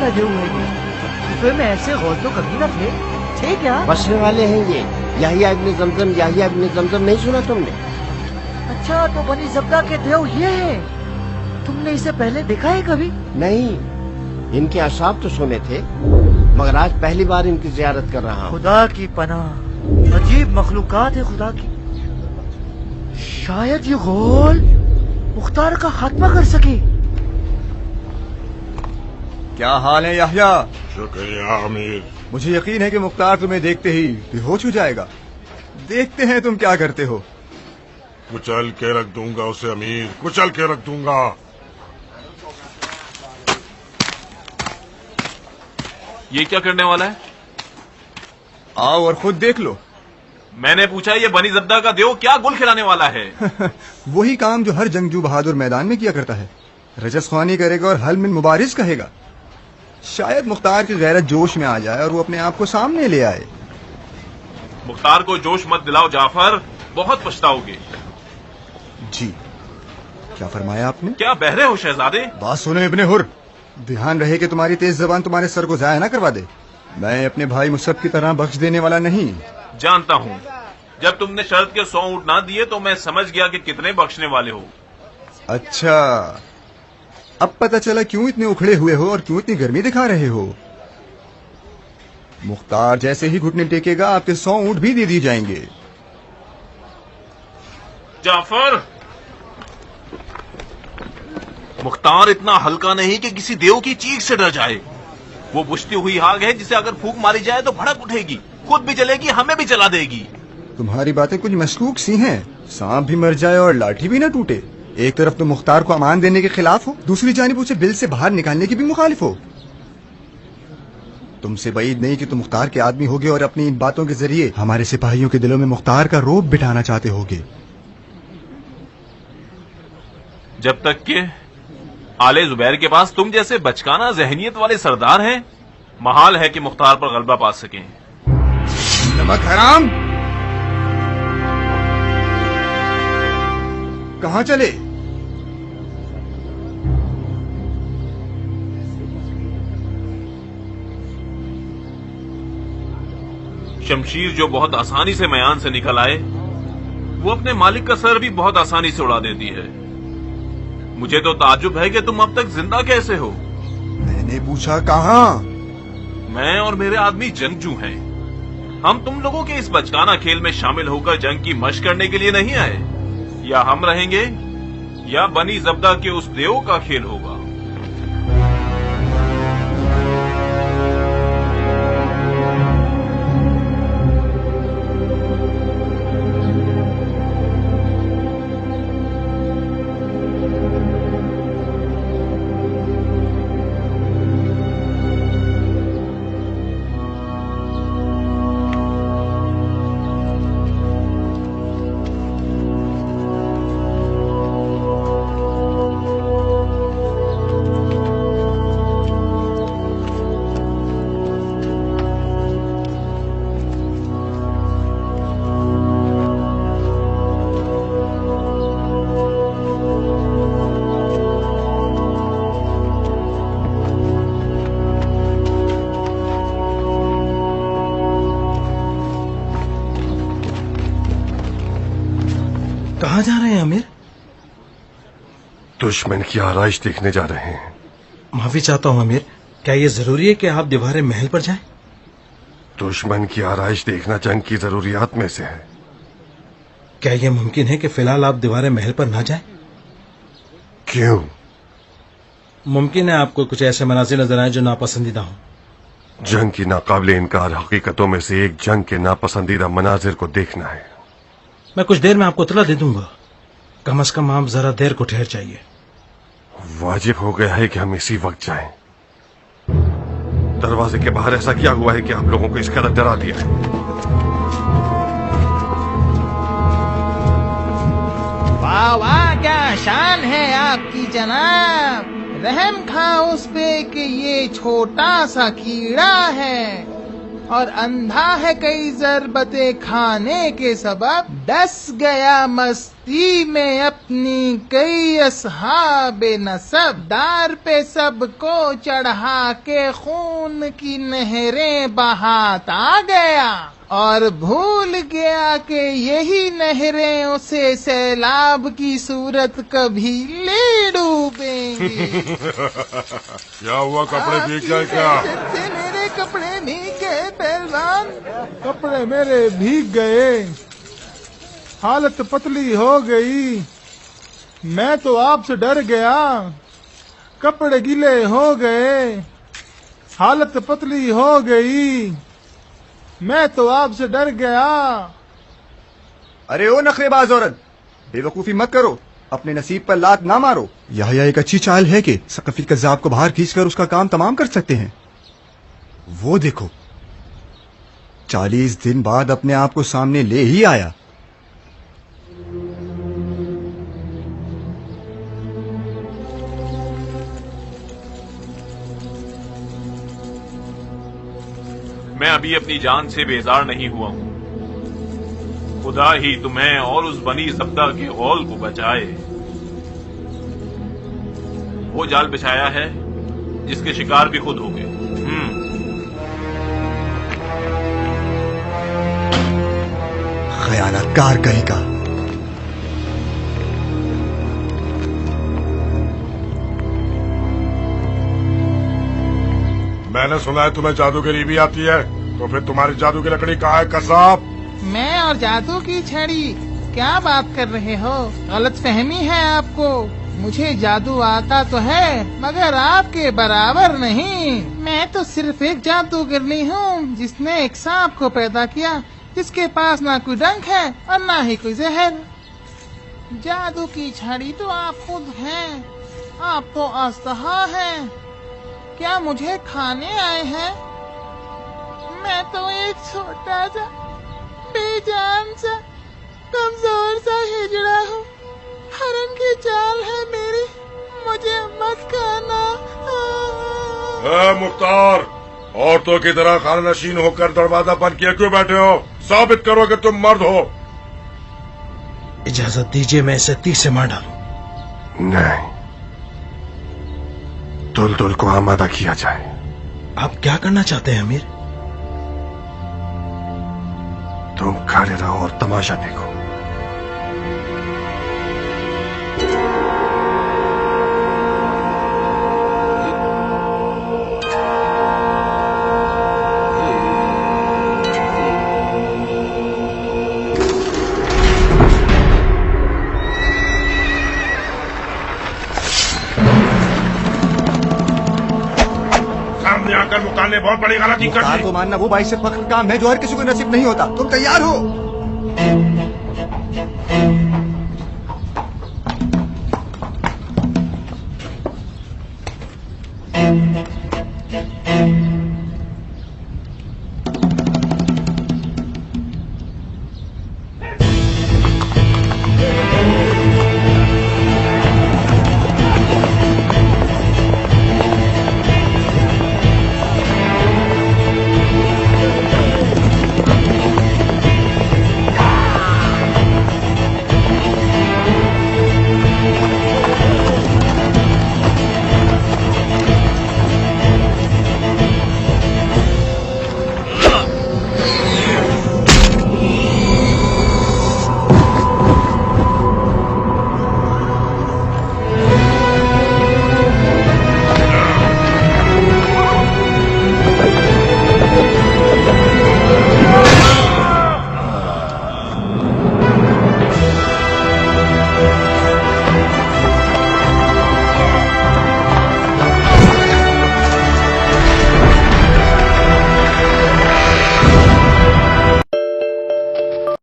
लगे हुए हैं। गुफे में ऐसे गौर तो कभी न थे क्या? बसने वाले हैं ये, याहिया इब्न जमजम, याहिया इब्न जमजम, नहीं सुना तुमने? अच्छा, तो बनी ज़ब्दा के देव ये है। तुमने इसे पहले देखा है कभी? नहीं, इनके अशाब तो सुने थे, मगर आज पहली बार इनकी जियारत कर रहा हूँ। खुदा की पनाह, अजीब मखलूकात है खुदा की। शायद ये गौल मुख्तार का खात्मा कर सके। क्या हाल है याहिया? शुक्रिया अमीर। मुझे यकीन है कि मुख्तार तुम्हें देखते ही बेहोश हो जाएगा। देखते हैं तुम क्या करते हो। कुचल के रख दूंगा उसे अमीर, कुचल के रख दूंगा। ये क्या करने वाला है? आओ और खुद देख लो। मैंने पूछा ये बनी ज़ब्दा का देव क्या गुल खिलाने वाला है? वही काम जो हर जंगजू बहादुर मैदान में किया करता है। रजस ख्वानी करेगा और हल मिन मुबारिज कहेगा। शायद मुख्तार की गैरत जोश में आ जाए और वो अपने आप को सामने ले आए। मुख्तार को जोश मत दिलाओ जाफर, बहुत पछताओगे। जी, क्या फरमाया आपने? क्या बहरे हो शहजादे? बात सुनो इब्ने हुर, ध्यान रहे कि तुम्हारी तेज जबान तुम्हारे सर को जाया ना करवा दे। मैं अपने भाई मुसब की तरह बख्श देने वाला नहीं। जानता हूँ, जब तुमने शर्त के 100 ऊंट ना दिए तो मैं समझ गया कि कितने बख्शने वाले हो। अच्छा, अब पता चला क्यों इतने उखड़े हुए हो और क्यों इतनी गर्मी दिखा रहे हो। मुख्तार जैसे ही घुटने टेकेगा आपके 100 ऊंट भी दे दिए जाएंगे। जाफर, मुख्तार इतना हल्का नहीं कि किसी देव की चीख से डर जाए। वो बुझती हुई आग है जिसे अगर फूंक मारी जाए तो भड़क उठेगी, खुद भी जलेगी, हमें भी जला देगी। तुम्हारी बातें कुछ मशकूक सी हैं। सांप भी मर जाए और लाठी भी न टूटे। एक तरफ तो मुख्तार को अमान देने के खिलाफ हो, दूसरी जानिब उसे बिल से बाहर निकालने की भी मुखालिफ हो। तुमसे बईद नहीं कि तुम मुख्तार के आदमी होगे और अपनी इन बातों के जरिए हमारे सिपाहियों के दिलों में मुख्तार का रोब बिठाना चाहते होगे। जब तक के आले जुबैर के पास तुम जैसे बचकाना जहनियत वाले सरदार हैं, महाल है कि मुख्तार पर गलबा पा सकें। नमक हराम, कहां चले? शमशीर जो बहुत आसानी से मयान से निकल आए, वो अपने मालिक का सर भी बहुत आसानी से उड़ा देती है। मुझे तो ताज्जुब है कि तुम अब तक जिंदा कैसे हो। मैंने पूछा कहां? मैं और मेरे आदमी जंगजू हैं। हम तुम लोगों के इस बचकाना खेल में शामिल होकर जंग की मशक करने के लिए नहीं आए। या हम रहेंगे या बनी ज़ब्दा के उस देव का खेल होगा। कहाँ जा रहे हैं अमीर? दुश्मन की आराइश देखने जा रहे हैं। माफी चाहता हूँ अमीर, क्या ये जरूरी है कि आप दीवारे महल पर जाएं? दुश्मन की आराइश देखना जंग की जरूरियात में से है। क्या ये मुमकिन है कि फिलहाल आप दीवारे महल पर ना जाएं? क्यों? मुमकिन है आपको कुछ ऐसे मनाजिर नजर आए जो नापसंदीदा हों। जंग की नाकाबिले इनकार हकीकतों में से एक जंग के नापसंदीदा मनाजिर को देखना है। मैं कुछ देर में आपको इत्तला दे दूंगा। कम से कम आप जरा देर को ठहर जाइए। वाजिब हो गया है कि हम इसी वक्त जाएं। दरवाजे के बाहर ऐसा क्या हुआ है कि आप लोगों को इस कदर डरा दिया है? वाह वाह, क्या शान है आपकी जनाब। रहम खा उस पे कि ये छोटा सा कीड़ा है। और अंधा है कई ज़रबतें खाने के सबब, डस गया मस्ती में अपनी कई अस्हाबे नसब, दार पे सबको चढ़ा के खून की नहरें बहाता गया और भूल गया कि यही नहरें उसे सैलाब की सूरत कभी ले डूबेंगी। क्या हुआ, कपड़े भीग गए क्या? से मेरे कपड़े भीग गए पहलवान, कपड़े मेरे भीग गए, हालत पतली हो गई, मैं तो आपसे डर गया, कपड़े गीले हो गए, हालत पतली हो गई, मैं तो आपसे डर गया। अरे ओ नखरेबाज औरत, बेवकूफी मत करो, अपने नसीब पर लात ना मारो। यह एक अच्छी चाल है कि सकफी कज़्ज़ाब को बाहर खींचकर उसका काम तमाम कर सकते हैं। वो देखो, 40 दिन बाद अपने आप को सामने ले ही आया। मैं अभी अपनी जान से बेजार नहीं हुआ हूं। खुदा ही तुम्हें और उस बनी ज़ब्दा के गौल को बचाए। वो जाल बिछाया है जिसके शिकार भी खुद हो गए। खयानतकार कहेगा। मैंने सुना है तुम्हें जादूगरी भी आती है, तो फिर तुम्हारी जादू की लकड़ी कहाँ है कसाब? मैं और जादू की छड़ी, क्या बात कर रहे हो? गलत फहमी है आपको। मुझे जादू आता तो है मगर आपके बराबर नहीं। मैं तो सिर्फ एक जादूगरनी हूँ जिसने एक सांप को पैदा किया जिसके पास ना कोई डंक है और ना ही कोई जहर। जादू की छड़ी तो आप खुद हैं। आप तो अस्तहा हैं। क्या मुझे खाने आए हैं? मैं तो एक छोटा सा बेजान सा कमजोर सा हिजड़ा हूँ। हरम की चाल है मेरी, मुझे मत खाना। मुख्तार, औरतों की तरह खाना नशीन होकर दरवाजा बंद किए क्यों बैठे हो? साबित करो कि तुम मर्द हो। इजाजत दीजिए, मैं इसे 30 से मार डालूं। नहीं, दुलदुल को आमादा किया जाए। आप क्या करना चाहते हैं अमीर? तुम खड़े रहो और तमाशा देखो। सामने आकर मुख्तार ने बहुत बड़ी गलती कर मुख्तार दी। को मानना वो बाइस फख्र काम है जो हर किसी को नसीब नहीं होता। तुम तैयार हो?